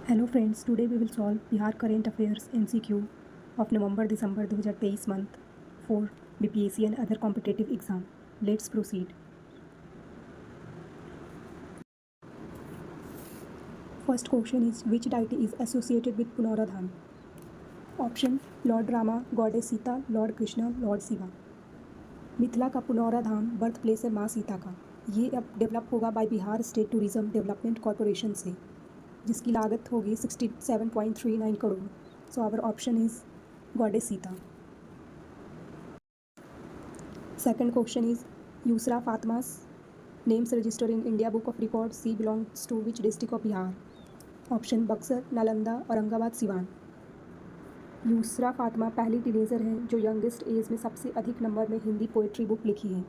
Hello friends, today we will solve Bihar Current Affairs MCQ of November-December 2023 month for BPSC and other competitive exam. Let's proceed. First question is, which deity is associated with Punaradham? Option: Lord Rama, Goddess Sita, Lord Krishna, Lord Shiva. Mithila का Punaura Dham birth place है माँ सीता का। ये अब develop होगा by Bihar state tourism development corporation से, जिसकी लागत होगी 67.39 crore. So our option is goddess Sita. Second question is, Yusra Fatma's names registered in India book of record she belongs to which district of Bihar? Option: Buxar, Nalanda, Aurangabad, Siwan. Yusra Fatima पहली टीनेजर हैं जो यंगेस्ट एज में सबसे अधिक नंबर में हिंदी पोएट्री बुक लिखी है,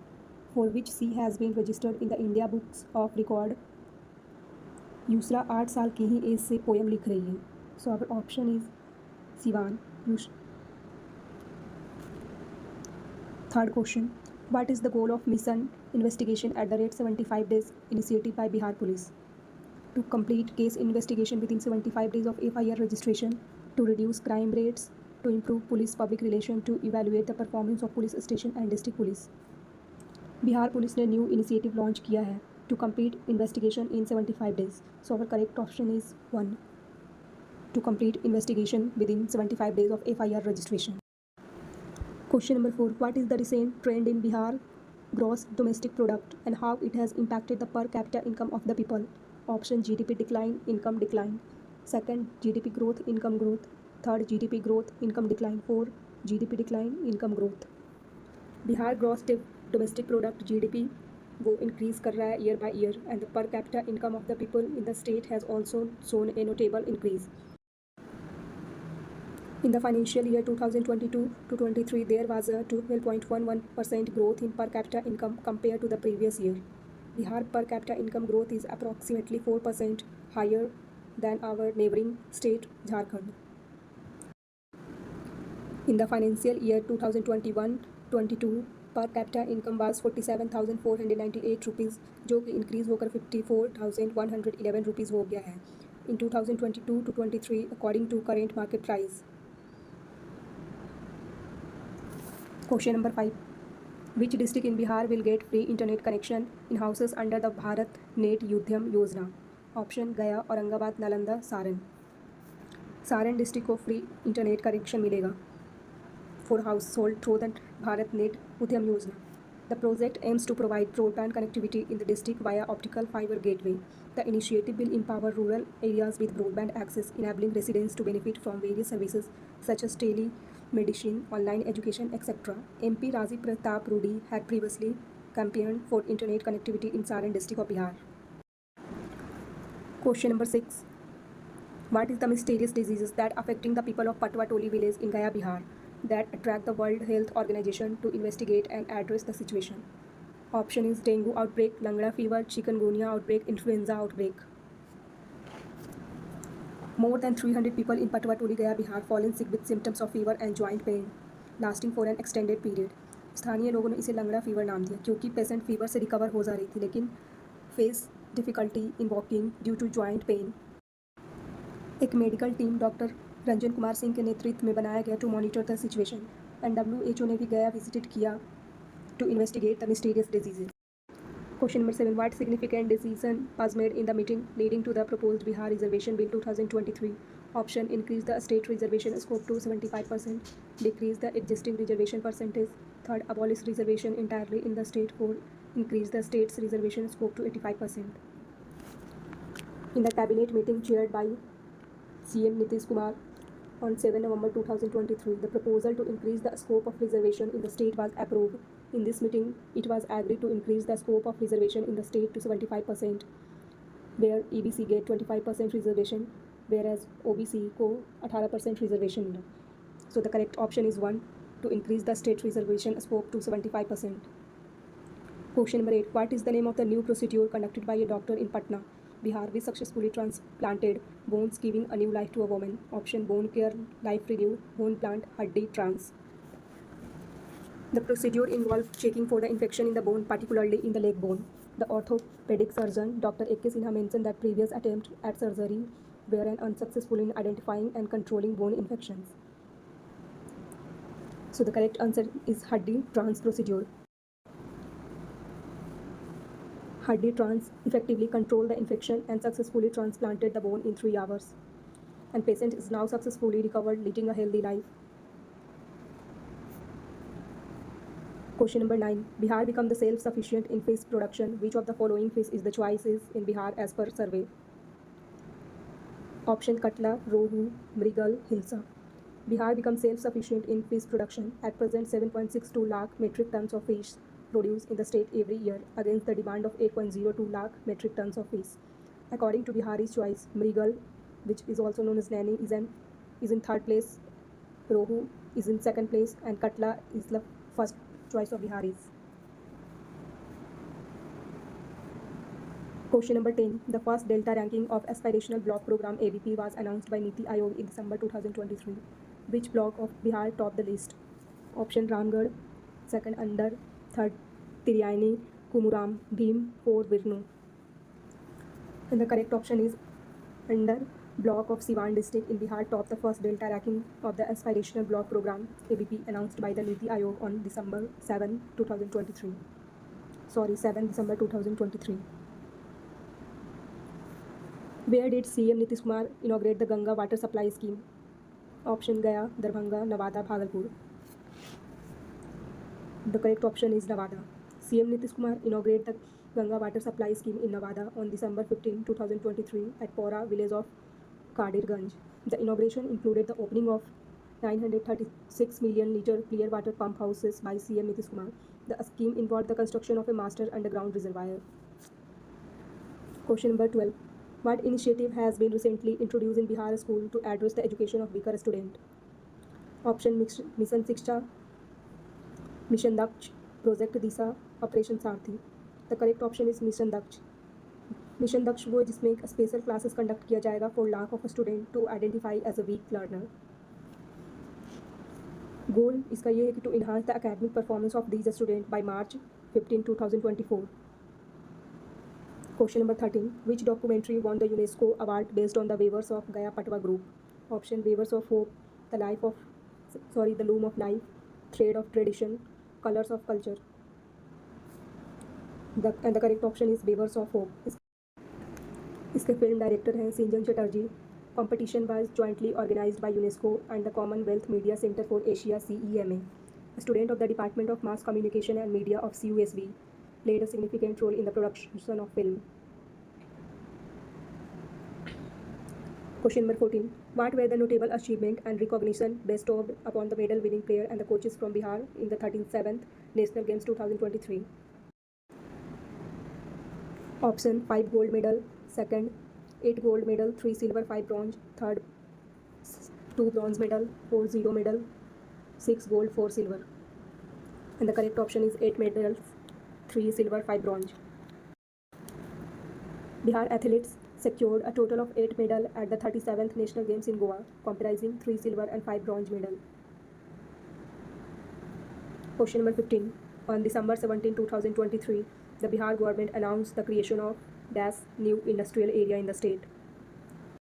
for which she has been registered in the India books of record. Yusra 8 साल की ही एज से पोएम लिख रही है। So our option is Siwan. Third question, what is the goal of mission investigation at the rate 75 days initiative by Bihar police? To complete case investigation within 75 days of FIR registration, to reduce crime rates, to improve police public relation, to evaluate the performance of police station and district police. Bihar police ने new initiative launch किया है to complete investigation in 75 days. So our correct option is 1, to complete investigation within 75 days of FIR registration. Question number 4, what is the recent trend in Bihar gross domestic product and how it has impacted the per capita income of the people? Option: GDP decline, income decline. Second, GDP growth, income growth. Third, GDP growth, income decline. 4, GDP decline, income growth. Bihar gross domestic product GDP वो increase कर रहा है year by year, and the per capita income of the people in the state has also shown A notable increase. In the financial year 2022-23, there was a 12.11% growth in per capita income compared to the previous year. Bihar per capita income growth is approximately 4% higher than our neighboring state Jharkhand. In the financial year 2021-22, per capita income was 47,498 rupees, जो कि increase होकर 54,111 rupees हो गया है in 2022-23 according to current market price. Question number 5. Which district in Bihar will get free internet connection in houses under the Bharat Net Yudhyam Yojana? Option: Gaya, Aurangabad, Nalanda, Saran. Saran district को free internet connection मिलेगा for household through the Bharat net Udyam Yojana. The project aims to provide broadband connectivity in the district via optical fibre gateway. The initiative will empower rural areas with broadband access, enabling residents to benefit from various services such as telemedicine, online education, etc. MP Razi Pratap Rudy had previously campaigned for internet connectivity in Saran district of Bihar. Question number 6. What is the mysterious diseases that affecting the people of Patwatoli village in Gaya, Bihar, that attract the World Health Organization to investigate and address the situation? Option is dengue outbreak, langda fever, chikungunya outbreak, influenza outbreak. More than 300 people in Patwatoli, Gaya, Bihar fallen sick with symptoms of fever and joint pain lasting for an extended period. स्थानीय लोगों ने इसे लंगड़ा fever नाम दिया क्योंकि patient fever से recover हो जा रही थी लेकिन face difficulty in walking due to joint pain. एक medical team doctor Ranjan Kumar Singh के नेतृत्व में बनाया गया to monitor the situation, and WHO ने भी गया विजिट किया to investigate the mysterious diseases. Question number 7. What significant decision was made in the meeting leading to the proposed Bihar Reservation Bill 2023? Option: increase the state reservation scope to 75%, decrease the existing reservation percentage. Third, abolish reservation entirely in the state. Fourth, increase the state's reservation scope to 85%. In the cabinet meeting chaired by CM Nitish Kumar on 7 November 2023, the proposal to increase the scope of reservation in the state was approved. In this meeting, it was agreed to increase the scope of reservation in the state to 75%, where EBC get 25% reservation, whereas OBC को 18% reservation मिला. So the correct option is 1, to increase the state reservation scope to 75%. Question number 8. What is the name of the new procedure conducted by a doctor in Patna, Bihar, which successfully transplanted bones, giving a new life to a woman? Option: bone care, life renew, bone plant, haddi trans. The procedure involved checking for the infection in the bone, particularly in the leg bone. The orthopedic surgeon, Dr. A.K. Sinha, mentioned that previous attempt at surgery were unsuccessful in identifying and controlling bone infections. So the correct answer is Haddi Trans procedure. Haddi Trans effectively controlled the infection and successfully transplanted the bone in 3 hours. And patient is now successfully recovered, leading a healthy life. Question number 9. Bihar become the self-sufficient in fish production. Which of the following fish is the choices in Bihar as per survey? Option Katla, Rohu, Mrigal, Hilsa. Bihar becomes self-sufficient in fish production. At present, 7.62 lakh metric tons of fish produced in the state every year against the demand of 8.02 lakh metric tons of fish. According to Bihari's choice, Mrigal, which is also known as Naini, is in third place, Rohu is in second place, and Katla is the first choice of Biharis. Question number 10. The first Delta ranking of Aspirational Block Program ABP was announced by Niti Aayog in December 2023. Which block of Bihar topped the list? Option Ramgarh, second Andar, third Tiryani, Kumuram, Bhim, fourth Virnu. And the correct option is Andar. Block of Siwan district in Bihar topped the first Delta ranking of the Aspirational Block Program ABP announced by the Niti Aayog on December 7, 2023. 7 December 2023. Where did CM Nitish Kumar inaugurate the Ganga water supply scheme? Option Gaya, Darbhanga, Nawada, Bhagalpur. The correct option is Nawada. CM Nitish Kumar inaugurated the Ganga water supply scheme in Nawada on December 15, 2023 at Pora village of Kadirganj. The inauguration included the opening of 936 million litre clear water pump houses by CM Nitish Kumar. The scheme involved the construction of a master underground reservoir. Question number 12. What initiative has been recently introduced in Bihar school to address the education of weaker student? Option Mission Shiksha, Mission Daksh, Project Disha, Operation Sarthi. The correct option is Mission Daksh. Mission Daksh वो जिसमें special classes conduct किया जाएगा for lakh of student to identify as a weak learner. Goal इसका ये है कि to enhance the academic performance of these student by March 15, 2024. Question number 13. Which documentary won the UNESCO award based on the Weavers of Gaya Patwa group? Option Weavers of Hope, The Loom of Life, Thread of Tradition, Colors of Culture. And the correct option is Weavers of Hope. इसके film director हैं सिंजन Chatterjee. Competition was jointly organized by UNESCO and the Commonwealth Media Center for Asia (CEMA). A student of the Department of Mass Communication and Media of CUSB, played a significant role in the production of film. Question number 14. What were the notable achievement and recognition bestowed upon the medal-winning player and the coaches from Bihar in the 37th National Games 2023? Option 5 gold medal, second 8 gold medal, 3 silver, 5 bronze, third 2 bronze medal, 4 zero medal, 6 gold, 4 silver. And the correct option is 8 medals, 3 silver, 5 bronze. Bihar athletes secured a total of 8 medals at the 37th National Games in Goa, comprising 3 silver and 5 bronze medals. Question number 15. On December 17, 2023, the Bihar government announced the creation of new industrial area in the state.